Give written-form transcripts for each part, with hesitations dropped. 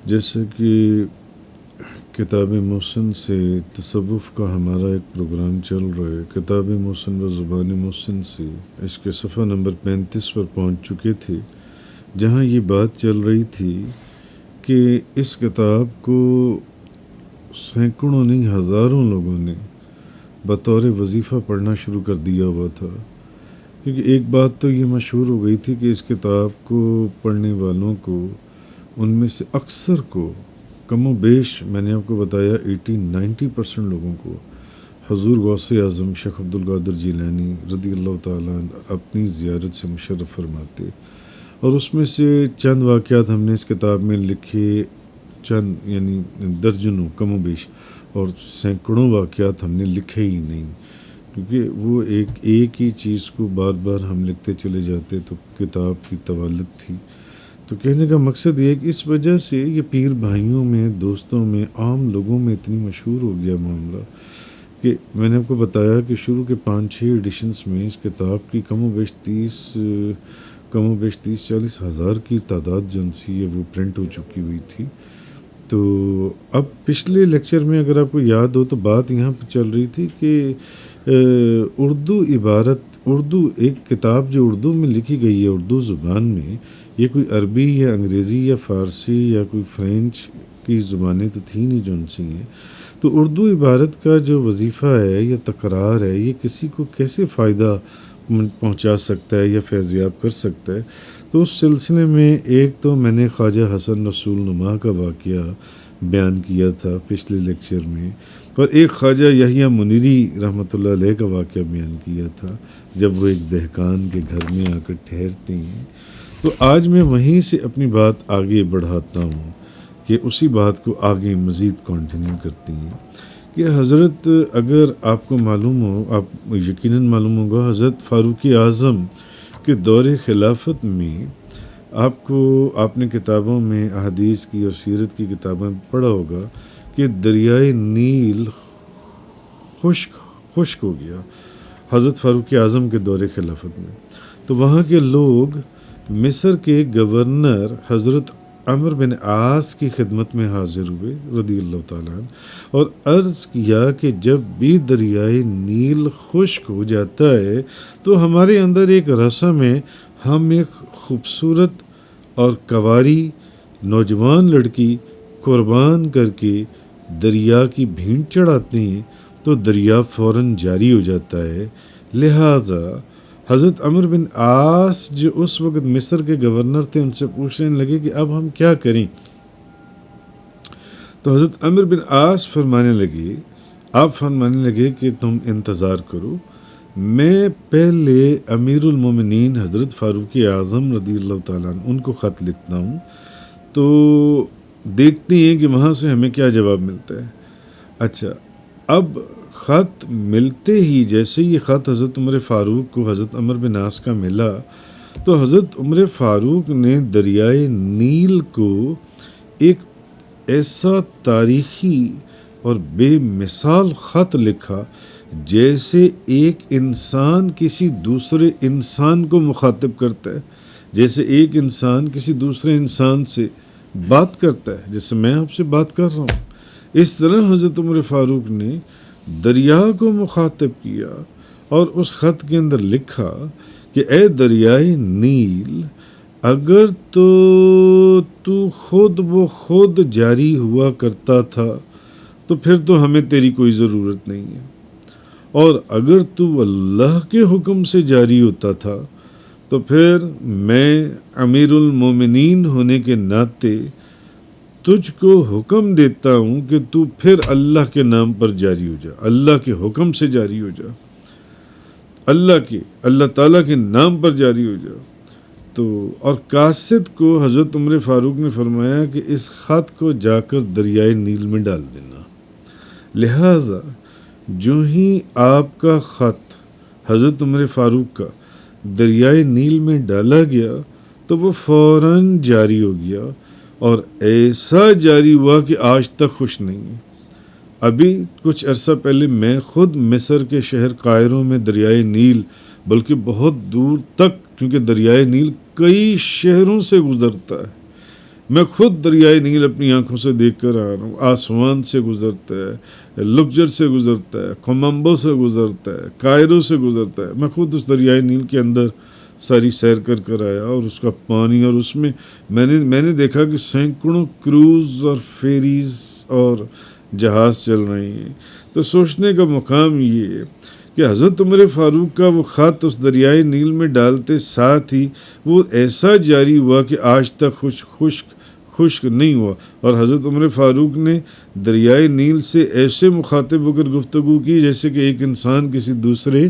جیسے کہ کتاب محسن سے تصوف کا ہمارا ایک پروگرام چل رہا ہے. کتاب محسن و زبان محسن سے اس کے صفحہ نمبر 35 پر پہنچ چکے تھے، جہاں یہ بات چل رہی تھی کہ اس کتاب کو سینکڑوں نہیں ہزاروں لوگوں نے بطور وظیفہ پڑھنا شروع کر دیا ہوا تھا. کیونکہ ایک بات تو یہ مشہور ہو گئی تھی کہ اس کتاب کو پڑھنے والوں کو، ان میں سے اکثر کو، کم و بیش میں نے آپ کو بتایا 80-90% لوگوں کو حضور غوث اعظم شیخ عبدالقادر جیلانی رضی اللہ تعالیٰ عنہ اپنی زیارت سے مشرف فرماتے. اور اس میں سے چند واقعات ہم نے اس کتاب میں لکھے، چند یعنی درجنوں کم و بیش، اور سینکڑوں واقعات ہم نے لکھے ہی نہیں، کیونکہ وہ ایک ہی چیز کو بار بار ہم لکھتے چلے جاتے تو کتاب کی طوالت تھی. تو کہنے کا مقصد یہ ہے کہ اس وجہ سے یہ پیر بھائیوں میں، دوستوں میں، عام لوگوں میں اتنی مشہور ہو گیا معاملہ کہ میں نے آپ کو بتایا کہ شروع کے 5-6 ایڈیشنز میں اس کتاب کی کم و بیش 30-40 ہزار کی تعداد جو سی ہے وہ پرنٹ ہو چکی ہوئی تھی. تو اب پچھلے لیکچر میں اگر آپ کو یاد ہو تو بات یہاں پہ چل رہی تھی کہ اردو ایک کتاب جو اردو میں لکھی گئی ہے، اردو زبان میں، یہ کوئی عربی یا انگریزی یا فارسی یا کوئی فرینچ کی زبانیں تو تھیں نہیں جو ان سی ہیں. تو اردو عبارت کا جو وظیفہ ہے یا تکرار ہے، یہ کسی کو کیسے فائدہ پہنچا سکتا ہے یا فیضیاب کر سکتا ہے. تو اس سلسلے میں ایک تو میں نے خواجہ حسن رسول نما کا واقعہ بیان کیا تھا پچھلے لیکچر میں، اور ایک خواجہ یحییٰ منیری رحمۃ اللہ علیہ کا واقعہ بیان کیا تھا جب وہ ایک دہقان کے گھر میں آ کر ٹھہرتے ہیں. تو آج میں وہیں سے اپنی بات آگے بڑھاتا ہوں کہ اسی بات کو آگے مزید کنٹینیو کرتی ہیں کہ حضرت، اگر آپ کو معلوم ہو، آپ یقیناً معلوم ہوگا، حضرت فاروق اعظم کے دور خلافت میں آپ نے کتابوں میں احادیث کی اور سیرت کی کتابوں میں پڑھا ہوگا کہ دریائے نیل خشک ہو گیا حضرت فاروق اعظم کے دور خلافت میں. تو وہاں کے لوگ مصر کے گورنر حضرت عمرو بن عاص کی خدمت میں حاضر ہوئے رضی اللہ تعالیٰ عنہ، اور عرض کیا کہ جب بھی دریائے نیل خشک ہو جاتا ہے تو ہمارے اندر ایک رسم ہے، ہم ایک خوبصورت اور کنواری نوجوان لڑکی قربان کر کے دریا کی بھینٹ چڑھاتے ہیں تو دریا فوراً جاری ہو جاتا ہے. لہذا حضرت عمرو بن عاص جو اس وقت مصر کے گورنر تھے، ان سے پوچھنے لگے کہ اب ہم کیا کریں. تو حضرت عمرو بن عاص فرمانے لگے کہ تم انتظار کرو، میں پہلے امیر المومنین حضرت فاروق اعظم رضی اللہ تعالیٰ عنہ ان کو خط لکھتا ہوں، تو دیکھتے ہیں کہ وہاں سے ہمیں کیا جواب ملتا ہے. اچھا، اب خط ملتے ہی جیسے یہ خط حضرت عمر فاروق کو حضرت عمر بن عاص کا ملا، تو حضرت عمر فاروق نے دریائے نیل کو ایک ایسا تاریخی اور بے مثال خط لکھا جیسے ایک انسان کسی دوسرے انسان کو مخاطب کرتا ہے، جیسے ایک انسان کسی دوسرے انسان سے بات کرتا ہے، جیسے میں آپ سے بات کر رہا ہوں. اس طرح حضرت عمر فاروق نے دریا کو مخاطب کیا اور اس خط کے اندر لکھا کہ اے دریائے نیل، اگر تو خود بخود جاری ہوا کرتا تھا تو پھر تو ہمیں تیری کوئی ضرورت نہیں ہے، اور اگر تو اللہ کے حکم سے جاری ہوتا تھا تو پھر میں امیر المومنین ہونے کے ناطے تجھ کو حکم دیتا ہوں کہ تو پھر اللہ کے نام پر جاری ہو جا، اللہ کے حکم سے جاری ہو جا، اللہ تعالیٰ کے نام پر جاری ہو جا. تو اور قاصد کو حضرت عمر فاروق نے فرمایا کہ اس خط کو جا کر دریائے نیل میں ڈال دینا. لہذا جو ہی آپ کا خط حضرت عمر فاروق کا دریائے نیل میں ڈالا گیا تو وہ فوراً جاری ہو گیا، اور ایسا جاری ہوا کہ آج تک خوش نہیں ہے. ابھی کچھ عرصہ پہلے میں خود مصر کے شہر قاہرہ میں دریائے نیل، بلکہ بہت دور تک، کیونکہ دریائے نیل کئی شہروں سے گزرتا ہے، میں خود دریائے نیل اپنی آنکھوں سے دیکھ کر آ رہا ہوں، آسوان سے گزرتا ہے، لکجر سے گزرتا ہے، کوممبو سے گزرتا ہے، کائرو سے گزرتا ہے، میں خود اس دریائے نیل کے اندر ساری سیر کر کر آیا، اور اس کا پانی، اور اس میں میں نے دیکھا کہ سینکڑوں کروز اور فیریز اور جہاز چل رہے ہیں۔ تو سوچنے کا مقام یہ ہے کہ حضرت عمر فاروق کا وہ خط اس دریائے نیل میں ڈالتے ساتھ ہی وہ ایسا جاری ہوا کہ آج تک خشک نہیں ہوا، اور حضرت عمر فاروق نے دریائے نیل سے ایسے مخاطب ہو کر گفتگو کی جیسے کہ ایک انسان کسی دوسرے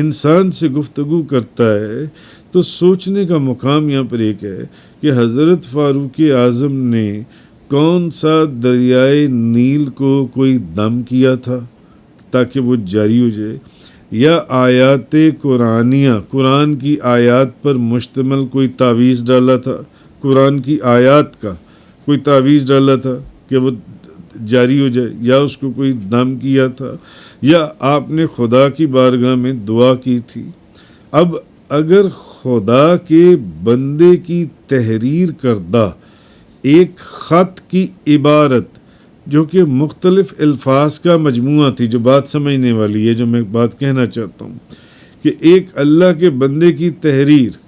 انسان سے گفتگو کرتا ہے۔ تو سوچنے کا مقام یہاں پر ایک ہے کہ حضرت فاروق اعظم نے کون سا دریائے نیل کو کوئی دم کیا تھا تاکہ وہ جاری ہو جائے، یا آیات قرآنیہ، قرآن کی آیات پر مشتمل کوئی تعویذ ڈالا تھا، قرآن کی آیات کا کوئی تعویذ ڈالا تھا کہ وہ جاری ہو جائے، یا اس کو کوئی دم کیا تھا، یا آپ نے خدا کی بارگاہ میں دعا کی تھی۔ اب اگر خدا کے بندے کی تحریر کردہ ایک خط کی عبارت جو کہ مختلف الفاظ کا مجموعہ تھی، جو بات سمجھنے والی ہے، جو میں بات کہنا چاہتا ہوں کہ ایک اللہ کے بندے کی تحریر،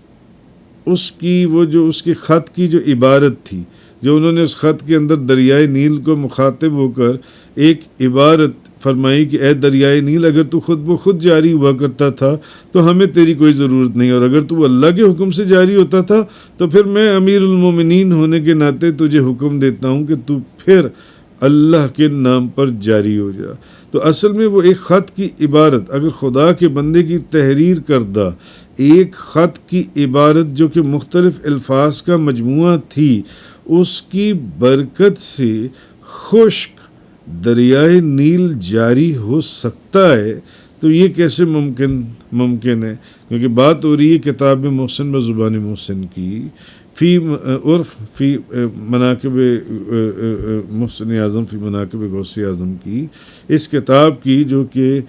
اس کی وہ جو اس کے خط کی جو عبارت تھی، جو انہوں نے اس خط کے اندر دریائے نیل کو مخاطب ہو کر ایک عبارت فرمائی کہ اے دریائے نیل، اگر تو خود بخود جاری ہوا کرتا تھا تو ہمیں تیری کوئی ضرورت نہیں، اور اگر تو اللہ کے حکم سے جاری ہوتا تھا تو پھر میں امیر المومنین ہونے کے ناطے تجھے حکم دیتا ہوں کہ تو پھر اللہ کے نام پر جاری ہو جا۔ تو اصل میں وہ ایک خط کی عبارت، اگر خدا کے بندے کی تحریر کردہ ایک خط کی عبارت جو کہ مختلف الفاظ کا مجموعہ تھی، اس کی برکت سے خشک دریائے نیل جاری ہو سکتا ہے، تو یہ کیسے ممکن ہے؟ کیونکہ بات ہو رہی ہے کتاب محسن و زبان محسن کی، فی مناقب محسن اعظم، فی مناقب غوث اعظم کی، اس کتاب کی جو کہ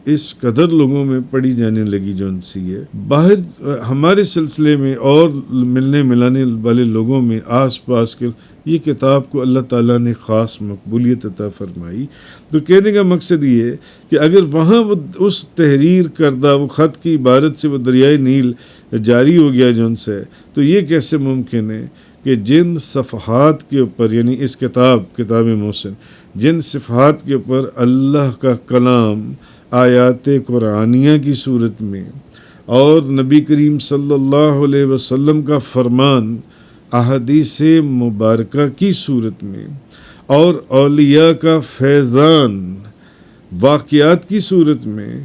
اس قدر لوگوں میں پڑھی جانے لگی جو ان سی ہے، باہر ہمارے سلسلے میں اور ملنے ملانے والے لوگوں میں آس پاس کے یہ کتاب کو اللہ تعالیٰ نے خاص مقبولیت عطا فرمائی۔ تو کہنے کا مقصد یہ ہے کہ اگر وہاں وہ اس تحریر کردہ وہ خط کی عبارت سے وہ دریائے نیل جاری ہو گیا جن سے، تو یہ کیسے ممکن ہے کہ جن صفحات کے اوپر، یعنی اس کتاب محسن، جن صفحات کے اوپر اللہ کا کلام آیات قرآنیہ کی صورت میں اور نبی کریم صلی اللہ علیہ وسلم کا فرمان احادیث مبارکہ کی صورت میں اور اولیاء کا فیضان واقعات کی صورت میں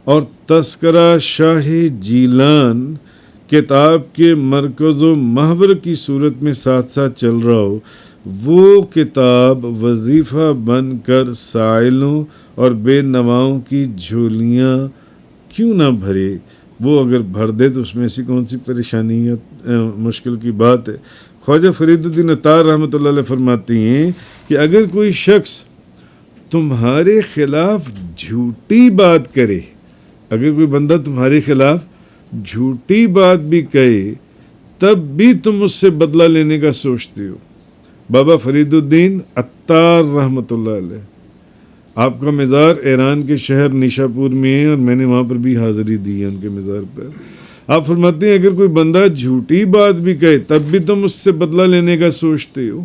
اور تذکرہ شاہ جیلان کتاب کے مرکز و محور کی صورت میں ساتھ ساتھ چل رہا ہو، وہ کتاب وظیفہ بن کر سائلوں اور بے نواؤں کی جھولیاں کیوں نہ بھرے؟ وہ اگر بھر دے تو اس میں ایسی کون سی پریشانی یا مشکل کی بات ہے؟ خواجہ فرید الدین عطار رحمۃ اللہ علیہ فرماتی ہیں کہ اگر کوئی شخص تمہارے خلاف جھوٹی بات کرے، اگر کوئی بندہ تمہارے خلاف جھوٹی بات بھی کہے، تب بھی تم اس سے بدلہ لینے کا سوچتے ہو۔ بابا فرید الدین عطار رحمۃ اللہ علیہ، آپ کا مزار ایران کے شہر نیشاپور میں ہے، اور میں نے وہاں پر بھی حاضری دی ہے ان کے مزار پر۔ آپ فرماتے ہیں اگر کوئی بندہ جھوٹی بات بھی کہے تب بھی تم اس سے بدلہ لینے کا سوچتے ہو،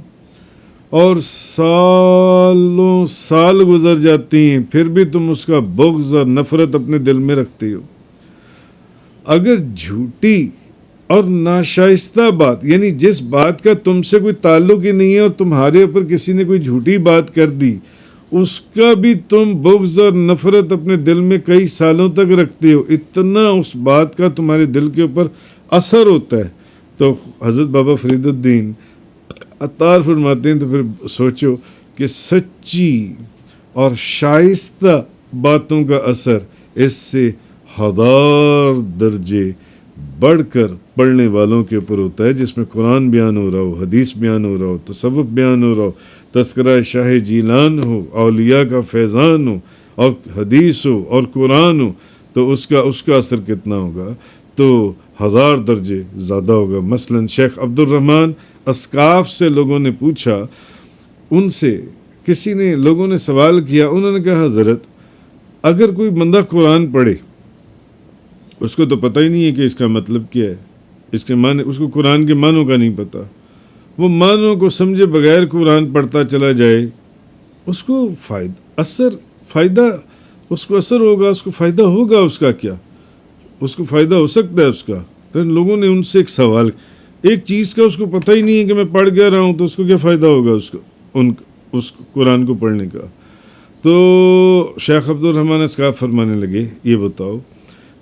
اور سالوں سال گزر جاتی ہیں پھر بھی تم اس کا بغض اور نفرت اپنے دل میں رکھتے ہو۔ اگر جھوٹی اور ناشائستہ بات، یعنی جس بات کا تم سے کوئی تعلق ہی نہیں ہے اور تمہارے اوپر کسی نے کوئی جھوٹی بات کر دی، اس کا بھی تم بغض اور نفرت اپنے دل میں کئی سالوں تک رکھتے ہو، اتنا اس بات کا تمہارے دل کے اوپر اثر ہوتا ہے، تو حضرت بابا فرید الدین عطار فرماتے ہیں تو پھر سوچو کہ سچی اور شائستہ باتوں کا اثر اس سے 1000 درجے بڑھ کر پڑھنے والوں کے اوپر ہوتا ہے، جس میں قرآن بیان ہو رہا ہو، حدیث بیان ہو رہا ہو، تصوف بیان ہو رہا ہو، تذکرہ شاہ جیلان ہو، اولیاء کا فیضان ہو، اور حدیث ہو اور قرآن ہو، تو اس کا اثر کتنا ہوگا؟ تو 1000 درجے زیادہ ہوگا۔ مثلا شیخ عبد الرحمن اسقاف سے لوگوں نے پوچھا، ان سے لوگوں نے سوال کیا، انہوں نے کہا حضرت اگر کوئی بندہ قرآن پڑھے، اس کو تو پتہ ہی نہیں ہے کہ اس کا مطلب کیا ہے، اس کو قرآن کے معنوں کا نہیں پتہ، وہ معنوں کو سمجھے بغیر قرآن پڑھتا چلا جائے، اس کو فائدہ اس کو اثر ہوگا، اس کو فائدہ ہوگا، اس کا کیا، اس کو فائدہ ہو سکتا ہے اس کا؟ لوگوں نے ان سے ایک سوال، ایک چیز کا اس کو پتہ ہی نہیں ہے کہ میں پڑھ کیا رہا ہوں، تو اس کو کیا فائدہ ہوگا اس قرآن کو پڑھنے کا؟ تو شیخ عبد الرحمن اسقاف فرمانے لگے، یہ بتاؤ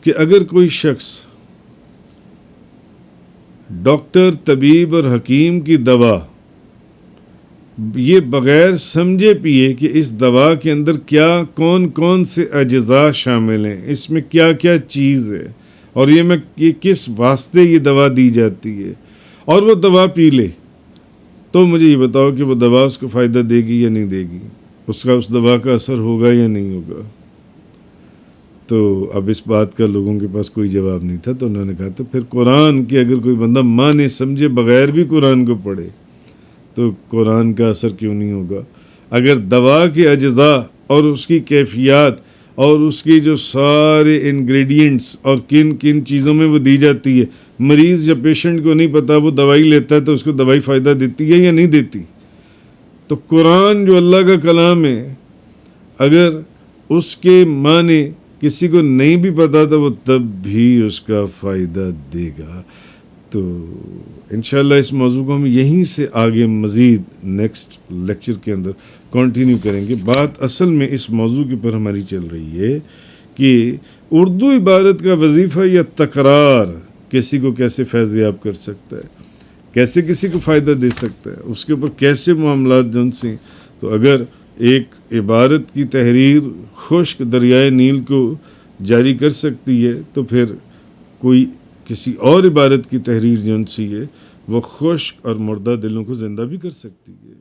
کہ اگر کوئی شخص ڈاکٹر، طبیب اور حکیم کی دوا یہ بغیر سمجھے پیے کہ اس دوا کے اندر کون سے اجزاء شامل ہیں، اس میں کیا چیز ہے، اور یہ کس واسطے یہ دوا دی جاتی ہے، اور وہ دوا پی لے، تو مجھے یہ بتاؤ کہ وہ دوا اس کو فائدہ دے گی یا نہیں دے گی، اس دوا کا اثر ہوگا یا نہیں ہوگا؟ تو اب اس بات کا لوگوں کے پاس کوئی جواب نہیں تھا، تو انہوں نے کہا تو پھر قرآن کی اگر کوئی بندہ مانے سمجھے بغیر بھی قرآن کو پڑھے تو قرآن کا اثر کیوں نہیں ہوگا؟ اگر دوا کے اجزاء اور اس کی کیفیات اور اس کی جو سارے انگریڈینٹس اور کن چیزوں میں وہ دی جاتی ہے، مریض یا پیشنٹ کو نہیں پتا، وہ دوائی لیتا ہے تو اس کو دوائی فائدہ دیتی ہے یا نہیں دیتی؟ تو قرآن جو اللہ کا کلام ہے، اگر اس کے معنی کسی کو نہیں بھی پتا تو وہ تب بھی اس کا فائدہ دے گا۔ تو انشاءاللہ اس موضوع کو ہم یہیں سے آگے مزید نیکسٹ لیکچر کے اندر کنٹینیو کریں گے۔ بات اصل میں اس موضوع کے پر ہماری چل رہی ہے کہ اردو عبارت کا وظیفہ یا تکرار کسی کو کیسے فیض یاب کر سکتا ہے، کیسے کسی کو فائدہ دے سکتا ہے، اس کے اوپر کیسے معاملات جن سے۔ تو اگر ایک عبارت کی تحریر خشک دریائے نیل کو جاری کر سکتی ہے تو پھر کوئی کسی اور عبارت کی تحریر جن سی ہے وہ خشک اور مردہ دلوں کو زندہ بھی کر سکتی ہے۔